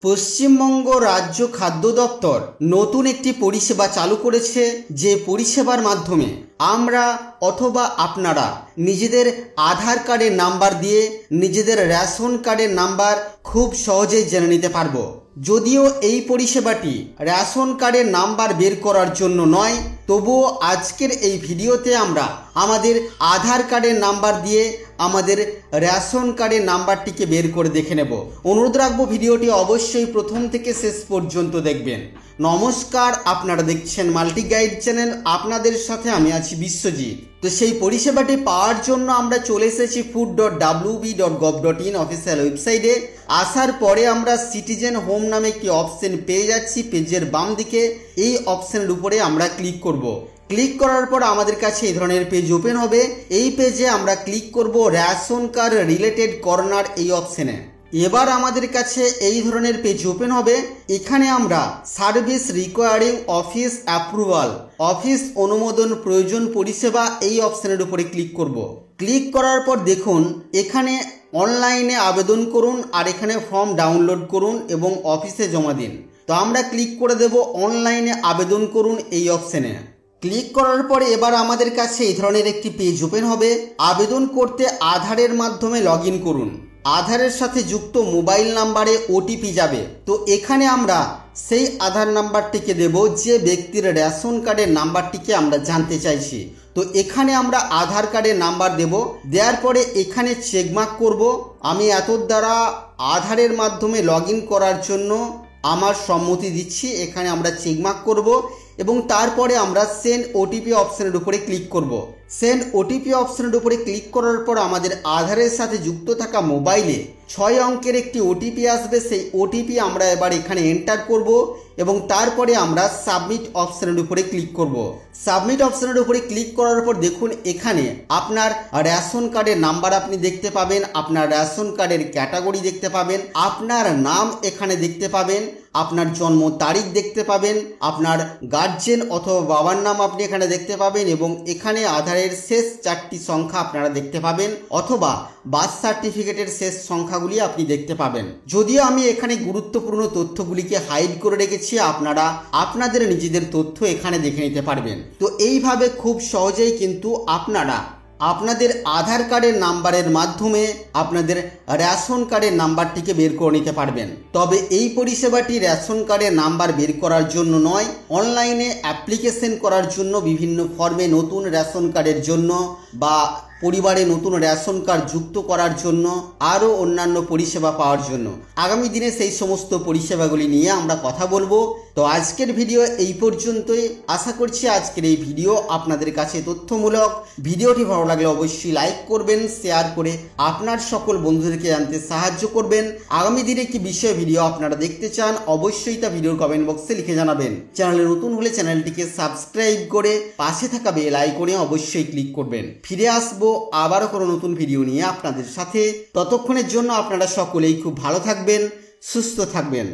পশ্চিমবঙ্গ রাজ্য খাদ্য দপ্তর নতুন একটি পরিষেবা চালু করেছে, যে পরিষেবার মাধ্যমে আমরা অথবা আপনারা নিজেদের আধার কার্ডের নাম্বার দিয়ে নিজেদের রেশন কার্ডের নাম্বার খুব সহজেই জেনে নিতে পারবো। যদিও এই পরিষেবাটি রেশন কার্ডের নাম্বার বের করার জন্য নয়, তবুও আজকের এই ভিডিওতে আমরা আমাদের আধার কার্ডের নাম্বার দিয়ে আমাদের রেশন কার্ডের নাম্বারটিকে বের করে দেখে নেব। অনুরোধ রাখবো ভিডিওটি অবশ্যই প্রথম থেকে শেষ পর্যন্ত দেখবেন। নমস্কার, আপনারা দেখছেন মাল্টি গাইড চ্যানেল, আপনাদের সাথে আমি আছি বিশ্বজিৎ। তো সেই পরিষেবাটি পাওয়ার জন্য আমরা চলে এসেছি food.wb.gov.in অফিসিয়াল ওয়েবসাইটে। আসার পরে আমরা সিটিজেন হোম নামে একটি অপশন পেয়ে যাচ্ছি পেজের বাম দিকে। এই অপশনের উপরে আমরা ক্লিক করব। ক্লিক করার পর আমাদের কাছে এই ধরনের পেজ ওপেন হবে। এই পেজে আমরা ক্লিক করব রেশন কার্ড রিলেটেড কর্নার এই অপশনে। এবার আমাদের কাছে এই ধরনের পেজ ওপেন হবে। এখানে আমরা service recurring office approval, office অনুমোদন প্রয়োজন পরিষেবা এই অপশনের উপরে ক্লিক করব। ক্লিক করার পর দেখুন এখানে অনলাইনে আবেদন করুন আর এখানে ফর্ম ডাউনলোড করুন এবং অফিসে জমা দিন। তো আমরা ক্লিক করে দেব অনলাইনে আবেদন করুন এই অপশনে। ক্লিক করার পরে এবার আমাদের কাছে এই ধরনের একটি পেজ ওপেন হবে। আবেদন করতে আধারের মাধ্যমে লগ ইন করুন। আধারের সাথে যুক্ত মোবাইল নাম্বারে ওটিপি যাবে। তো এখানে আমরা সেই আধার নাম্বারটিকে দেব যে ব্যক্তির রেশন কার্ডের নাম্বারটিকে আমরা জানতে চাইছি। তো এখানে আমরা আধার কার্ডের নাম্বার দেব। দেওয়ার পরে এখানে চেকমার্ক করব। আমি এতর দ্বারা আধারের মাধ্যমে লগ ইন করার জন্য আমার সম্মতি দিচ্ছি। এখানে আমরা চেকমার্ক করব এবং তারপরে আমরা সেন্ড ওটিপি অপশনের উপরে ক্লিক করব। সেন্ড ওটিপি অপশনের উপরে ক্লিক করার পর আমাদের আধারের সাথে যুক্ত থাকা মোবাইলে 6 অঙ্কের একটি ওটিপি আসবে। সেই ওটিপি আমরা এবার এখানে এন্টার করব এবং তারপরে আমরা সাবমিট অপশনের উপরে ক্লিক করব। সাবমিট অপশনের উপরে ক্লিক করার পর দেখুন এখানে আপনার রেশন কার্ডের নাম্বার আপনি দেখতে পাবেন, আপনার রেশন কার্ডের ক্যাটাগরি দেখতে পাবেন, আপনার নাম এখানে দেখতে পাবেন, আপনার জন্ম তারিখ দেখতে পাবেন, আপনার গার্জেন অথবা বাবার নাম আপনি এখানে দেখতে পাবেন এবং এখানে আধারের শেষ 4টি সংখ্যা আপনারা দেখতে পাবেন অথবা বার্থ সার্টিফিকেটের শেষ সংখ্যাগুলি আপনি দেখতে পাবেন। যদিও আমি এখানে গুরুত্বপূর্ণ তথ্যগুলিকে হাইড করে রেখেছি, আপনারা আপনাদের নিজেদের তথ্য এখানে দেখে নিতে পারবেন। তো এইভাবে খুব সহজেই কিন্তু আপনারা আপনাদের আধার কার্ডের নাম্বারের মাধ্যমে আপনাদের রেশন কার্ডের নাম্বারটিকে বের করে নিতে পারবেন। তবে এই পরিষেবাটি রেশন কার্ডের নাম্বার বের করার জন্য নয়, অনলাইনে অ্যাপ্লিকেশন করার জন্য, বিভিন্ন ফর্মে নতুন রেশন কার্ডের জন্য বা পরিবারে নতুন রেশন কার্ড যুক্ত করার জন্য, আরও অন্যান্য পরিষেবা পাওয়ার জন্য। আগামী দিনে সেই সমস্ত পরিষেবাগুলি নিয়ে আমরা কথা বলবো। তো আজকের ভিডিও এই পর্যন্তই। আশা করছি আজকের এই ভিডিও আপনাদের কাছে তথ্যমূলক। ভিডিওটি ভালো লাগলে অবশ্যই লাইক করবেন, শেয়ার করে আপনার সকল বন্ধুদেরকে জানতে সাহায্য করবেন। আগামী দিনে কি বিষয় ভিডিও আপনারা দেখতে চান অবশ্যই তা ভিডিওর কমেন্ট বক্সে লিখে জানাবেন। চ্যানেলে নতুন হলে চ্যানেলটিকে সাবস্ক্রাইব করে পাশে থাকা বেল আইকনে অবশ্যই ক্লিক করবেন। ফিরে আসবো আবারও কোনো নতুন ভিডিও নিয়ে আপনাদের সাথে। ততক্ষণের জন্য আপনারা সকলেই খুব ভালো থাকবেন, সুস্থ থাকবেন।